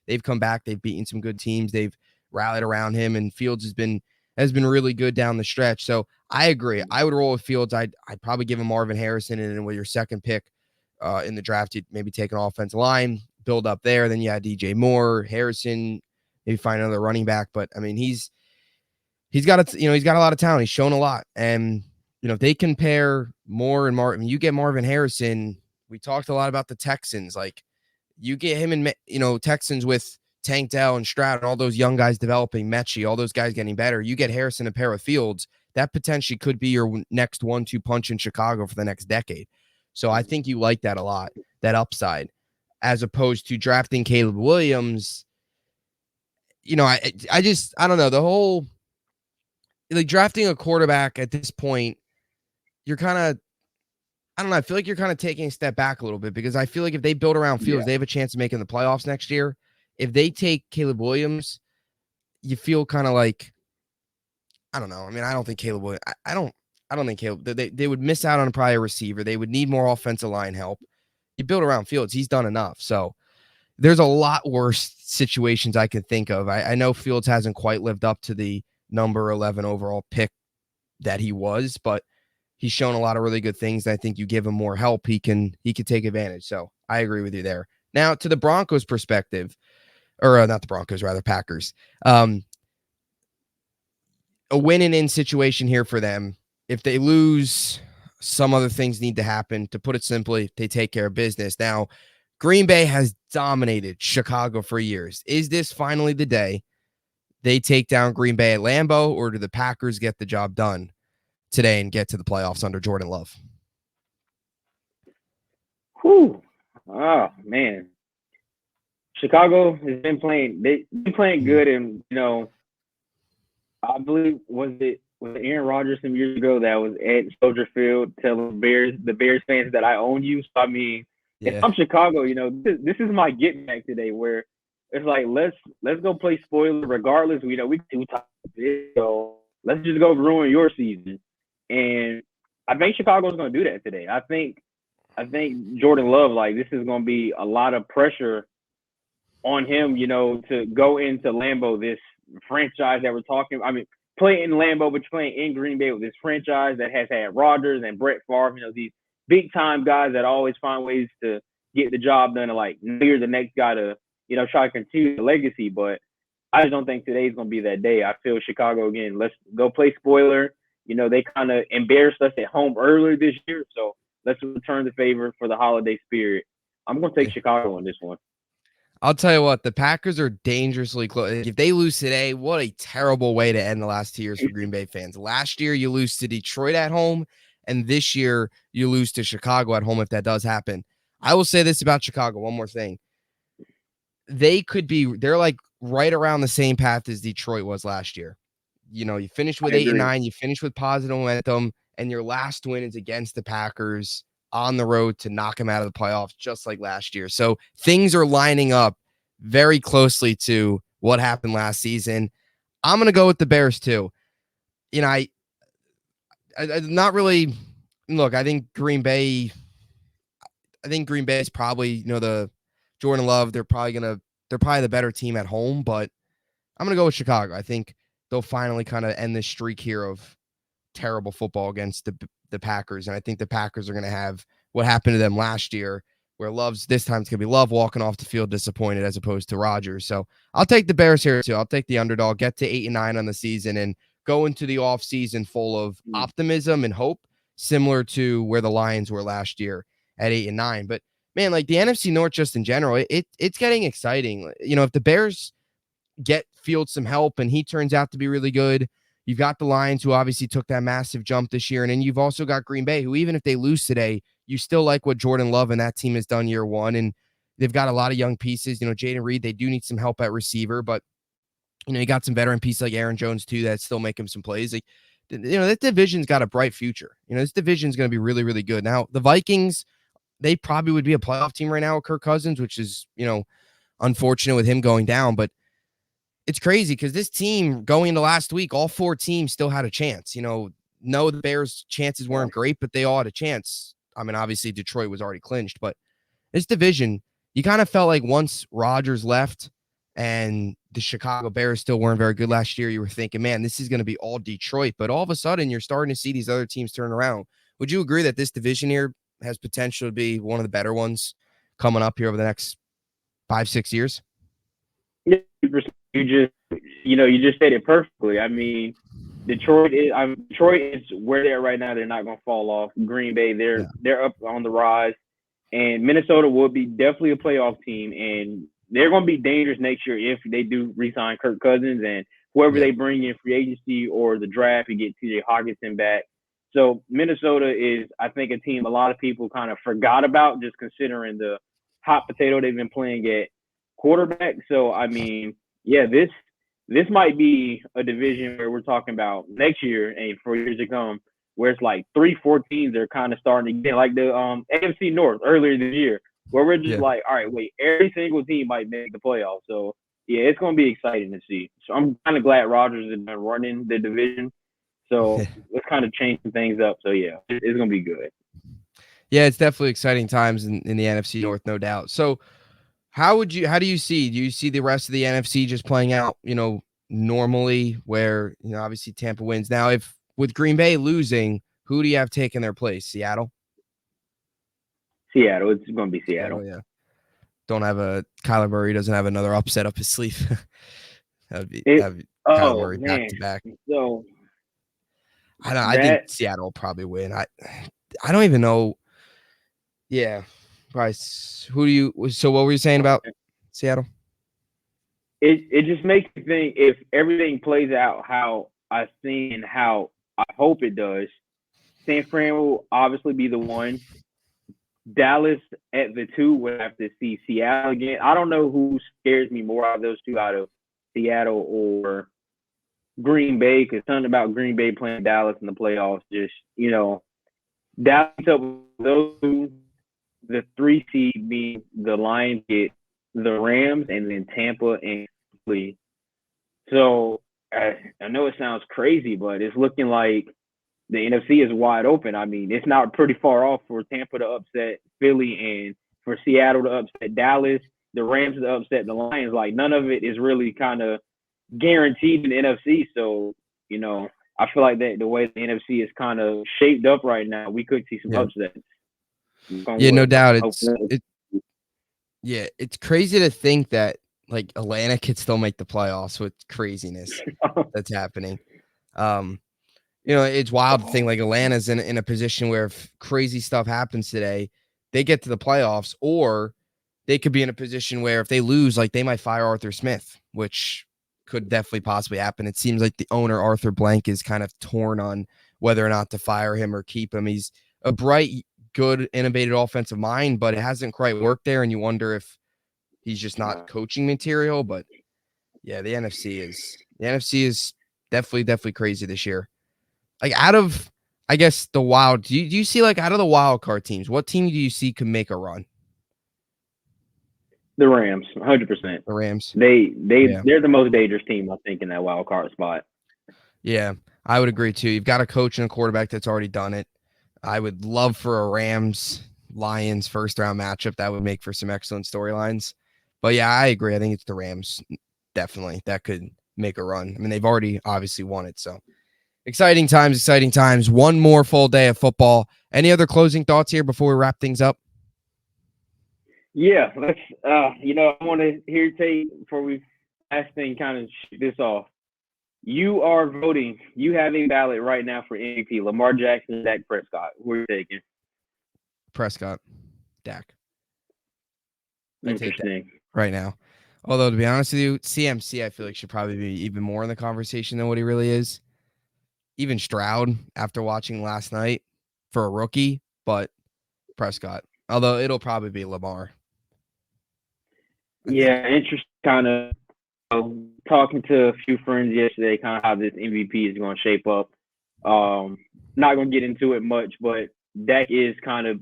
They've come back, they've beaten some good teams, they've rallied around him, and Fields has been really good down the stretch. So I agree. I would roll with Fields. I'd probably give him Marvin Harrison, and then with your second pick in the draft, you'd maybe take an offensive line, build up there. Then you had DJ Moore, Harrison, maybe find another running back. But I mean, he's got a lot of talent. He's shown a lot. And, if they compare Moore and Martin, you get Marvin Harrison. We talked a lot about the Texans. Like you get him and, Texans with Tank Dell and Stroud and all those young guys developing, Mechie, all those guys getting better. You get Harrison a pair of Fields. That potentially could be your next 1-2 punch in Chicago for the next decade. So I think you like that a lot, that upside, as opposed to drafting Caleb Williams. I don't know, the whole, like drafting a quarterback at this point, you're kind of, I don't know. I feel like you're kind of taking a step back a little bit because I feel like if they build around Fields, they have a chance of making the playoffs next year. If they take Caleb Williams, you feel kind of like, I don't know. I mean, I don't think Caleb Williams, I don't think Caleb, they would miss out on probably a receiver. They would need more offensive line help. You build around Fields, he's done enough. So there's a lot worse situations I could think of. I know Fields hasn't quite lived up to the number 11 overall pick that he was, but he's shown a lot of really good things. I think you give him more help, he could take advantage. So I agree with you there. Now to the Broncos perspective, or not the Broncos, rather Packers. A win and in situation here for them. If they lose, some other things need to happen. To put it simply, they take care of business. Now, Green Bay has dominated Chicago for years. Is this finally the day they take down Green Bay at Lambeau, or do the Packers get the job done today and get to the playoffs under Jordan Love? Whew. Oh, man. Chicago has been playing. They've been playing good, and I believe was it Aaron Rodgers some years ago that was at Soldier Field telling the Bears fans that I own you. So I mean, if I'm Chicago, this is my get back today, where it's like let's go play spoiler regardless. We 2 times, so let's just go ruin your season. And I think Chicago's going to do that today. I think Jordan Love, like, this is going to be a lot of pressure on him, to go into Lambeau, this franchise that we're talking. I mean, play in Lambeau, but you're playing in Green Bay with this franchise that has had Rodgers and Brett Favre, these big time guys that always find ways to get the job done. And like, you're the next guy to, try to continue the legacy. But I just don't think today's going to be that day. I feel Chicago, again, let's go play spoiler. They kind of embarrassed us at home earlier this year. So let's return the favor for the holiday spirit. I'm going to take Chicago on this one. I'll tell you what, the Packers are dangerously close. If they lose today, what a terrible way to end the last 2 years for Green Bay fans. Last year, you lose to Detroit at home, and this year, you lose to Chicago at home if that does happen. I will say this about Chicago, one more thing. They're like right around the same path as Detroit was last year. You finish with 8-9, you finish with positive momentum, and your last win is against the Packers on the road to knock them out of the playoffs, just like last year. So things are lining up very closely to what happened last season. I'm going to go with the Bears too. I not really look, I think Green Bay is probably, the Jordan Love, they're probably the better team at home, but I'm going to go with Chicago. I think they'll finally kind of end this streak here of terrible football against the Packers. And I think the Packers are going to have what happened to them last year, where this time it's going to be Love walking off the field disappointed as opposed to Rodgers. So I'll take the Bears here too. I'll take the underdog, get to 8-9 on the season, and go into the off season full of optimism and hope, similar to where the Lions were last year at 8-9. But man, like the NFC North just in general, it's getting exciting. If the Bears get Fields some help and he turns out to be really good, you've got the Lions, who obviously took that massive jump this year. And then you've also got Green Bay, who even if they lose today, you still like what Jordan Love and that team has done year one. And they've got a lot of young pieces. Jaden Reed, they do need some help at receiver, but you got some veteran pieces like Aaron Jones too that still make him some plays. Like, that division's got a bright future. This division's going to be really, really good. Now, the Vikings, they probably would be a playoff team right now with Kirk Cousins, which is, unfortunate with him going down, but it's crazy because this team going into last week, all 4 teams still had a chance. No, the Bears' chances weren't great, but they all had a chance. I mean, obviously Detroit was already clinched, but this division, you kind of felt like once Rodgers left and the Chicago Bears still weren't very good last year, you were thinking, man, this is going to be all Detroit. But all of a sudden, you're starting to see these other teams turn around. Would you agree that this division here has potential to be one of the better ones coming up here over the next 5-6 years? Yeah, you just said it perfectly. I mean, Detroit is where they're right now. They're not going to fall off. Green Bay, they're up on the rise, and Minnesota will be definitely a playoff team, and they're going to be dangerous next year if they do re-sign Kirk Cousins and whoever they bring in free agency or the draft and get T.J. Hockenson back. So Minnesota is, I think, a team a lot of people kind of forgot about, just considering the hot potato they've been playing at quarterback. So I mean, yeah, this might be a division where we're talking about next year and for years to come, where it's like 3-4 teams are kind of starting to get like the AFC North earlier this year, where we're just like, all right, wait, every single team might make the playoffs. So yeah, it's going to be exciting to see. So I'm kind of glad Rodgers has been running the division. So let's kind of change some things up. So yeah, it's going to be good. Yeah, it's definitely exciting times in the NFC North, no doubt. So how do you see the rest of the NFC just playing out, normally where, obviously Tampa wins? Now, if with Green Bay losing, who do you have taking their place? Seattle? Seattle. It's going to be Seattle. Yeah. Don't have Kyler Murray doesn't have another upset up his sleeve. that'd be Kyler Murray back to back. So I think Seattle will probably win. I don't even know. Yeah. Bryce, so what were you saying about Seattle? It just makes me think, if everything plays out how I think and how I hope it does, San Fran will obviously be the one. Dallas at the 2 would have to see Seattle again. I don't know who scares me more out of those two, out of Seattle or Green Bay, because something about Green Bay playing Dallas in the playoffs, just, Dallas up with those two. The 3 seed being the Lions get the Rams, and then Tampa and Philly. So I know it sounds crazy, but it's looking like the NFC is wide open. I mean, it's not pretty far off for Tampa to upset Philly and for Seattle to upset Dallas, the Rams to upset the Lions. Like, none of it is really kind of guaranteed in the NFC. So, I feel like that the way the NFC is kind of shaped up right now, we could see some upsets. Yeah, no doubt. It's crazy to think that like Atlanta could still make the playoffs with craziness that's happening. It's wild to think like Atlanta's in a position where if crazy stuff happens today, they get to the playoffs, or they could be in a position where if they lose, like they might fire Arthur Smith, which could definitely possibly happen. It seems like the owner, Arthur Blank, is kind of torn on whether or not to fire him or keep him. He's a bright, good, innovative offensive mind, but it hasn't quite worked there. And you wonder if he's just not coaching material. But yeah, the NFC is definitely crazy this year. Like out of, I guess, the wild, do you see like out of the wild card teams, what team do you see could make a run? The Rams, 100%. The Rams. They're the most dangerous team, I think, in that wild card spot. Yeah, I would agree too. You've got a coach and a quarterback that's already done it. I would love for a Rams-Lions first-round matchup. That would make for some excellent storylines. But yeah, I agree. I think it's the Rams. Definitely. That could make a run. I mean, they've already obviously won it. So exciting times. One more full day of football. Any other closing thoughts here before we wrap things up? Yeah, let's. I want to hear you take before we last thing kind of shoot this off. You are voting. You have a ballot right now for MVP: Lamar Jackson, Dak Prescott. Who are you taking? Prescott, Dak. Interesting. Right now. Although, to be honest with you, CMC, I feel like should probably be even more in the conversation than what he really is. Even Stroud, after watching last night, for a rookie, but Prescott. Although it'll probably be Lamar. Yeah, interesting. Kind of talking to a few friends yesterday, kind of how this MVP is going to shape up. Not going to get into it much, but Dak is kind of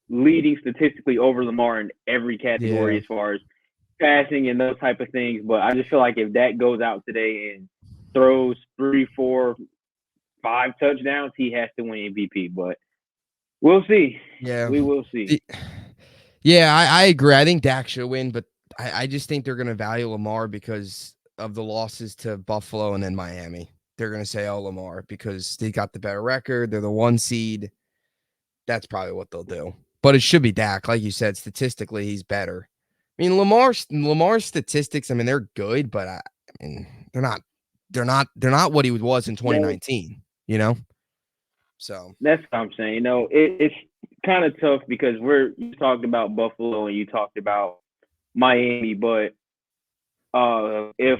leading statistically over Lamar in every category Yeah. as far as passing and those type of things. But I just feel like if Dak goes out today and throws 3, 4, 5 touchdowns, he has to win MVP. But we'll see. Yeah. We will see. Yeah, I agree. I think Dak should win, but I just think they're going to value Lamar because of the losses to Buffalo and then Miami. They're going to say, oh, Lamar, because they got the better record. They're the 1 seed. That's probably what they'll do. But it should be Dak. Like you said, statistically, he's better. I mean, Lamar's statistics, I mean, they're good, but I mean, they're not what he was in 2019, you know? So That's what I'm saying. It's kind of tough because you talked about Buffalo and you talked about Miami, but if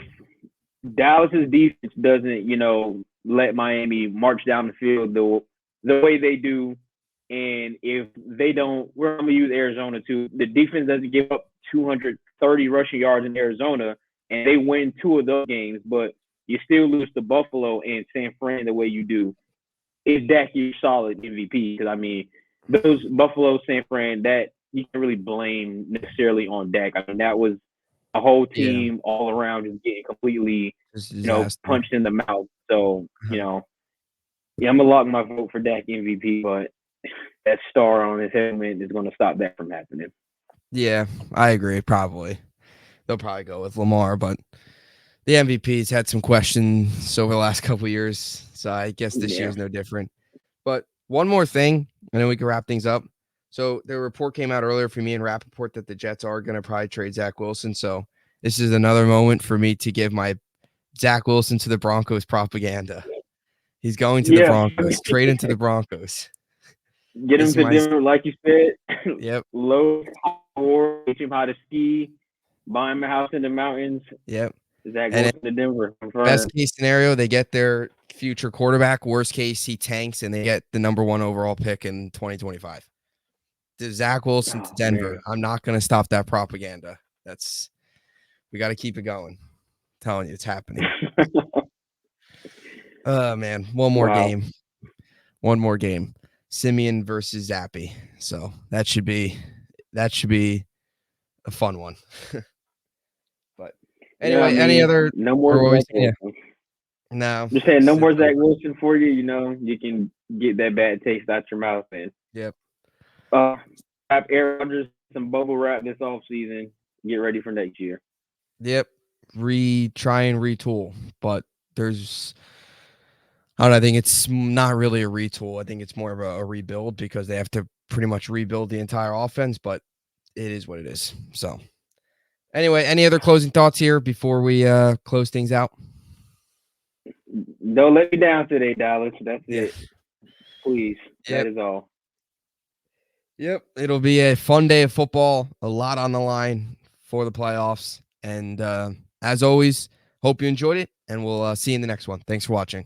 Dallas's defense doesn't, let Miami march down the field the way they do, and if they don't, we're going to use Arizona too. The defense doesn't give up 230 rushing yards in Arizona, and they win 2 of those games, but you still lose to Buffalo and San Fran the way you do. Is Dak your solid MVP? Because I mean, those Buffalo, San Fran, that you can't really blame necessarily on Dak. I mean, that was a whole team all around just getting completely, punched in the mouth. So, yeah, I'm gonna lock my vote for Dak MVP, but that star on his helmet is going to stop that from happening. Yeah, I agree. Probably they'll probably go with Lamar, but the MVP's had some questions over the last couple of years, so I guess this year's no different. But one more thing, and then we can wrap things up. So the report came out earlier for me and Rappaport that the Jets are going to probably trade Zach Wilson. So this is another moment for me to give my Zach Wilson to the Broncos propaganda. He's going to the Broncos. Trade him to the Broncos. Get him to Denver, like you said. Yep. Low war, teach him how to ski, buy him a house in the mountains. Yep. Zach Wilson to Denver. Best case scenario, they get their future quarterback. Worst case, he tanks and they get the number 1 overall pick in 2025. To Zach Wilson to Denver. Man. I'm not going to stop that propaganda. We got to keep it going. I'm telling you, it's happening. Man, one more game. Simeon versus Zappy. So that should be a fun one. But anyway, any other? No more Zach Wilson. No. Just saying, no more Zach Wilson for you. You can get that bad taste out your mouth. And yep. Wrap Aaron Rodgers some bubble wrap this offseason. Get ready for next year. Yep. Try and retool, but I think it's not really a retool. I think it's more of a rebuild because they have to pretty much rebuild the entire offense, but it is what it is. So anyway, any other closing thoughts here before we close things out? Don't let me down today, Dallas. That's it. Please. That is all. Yep. It'll be a fun day of football. A lot on the line for the playoffs. And as always, hope you enjoyed it, and we'll see you in the next one. Thanks for watching.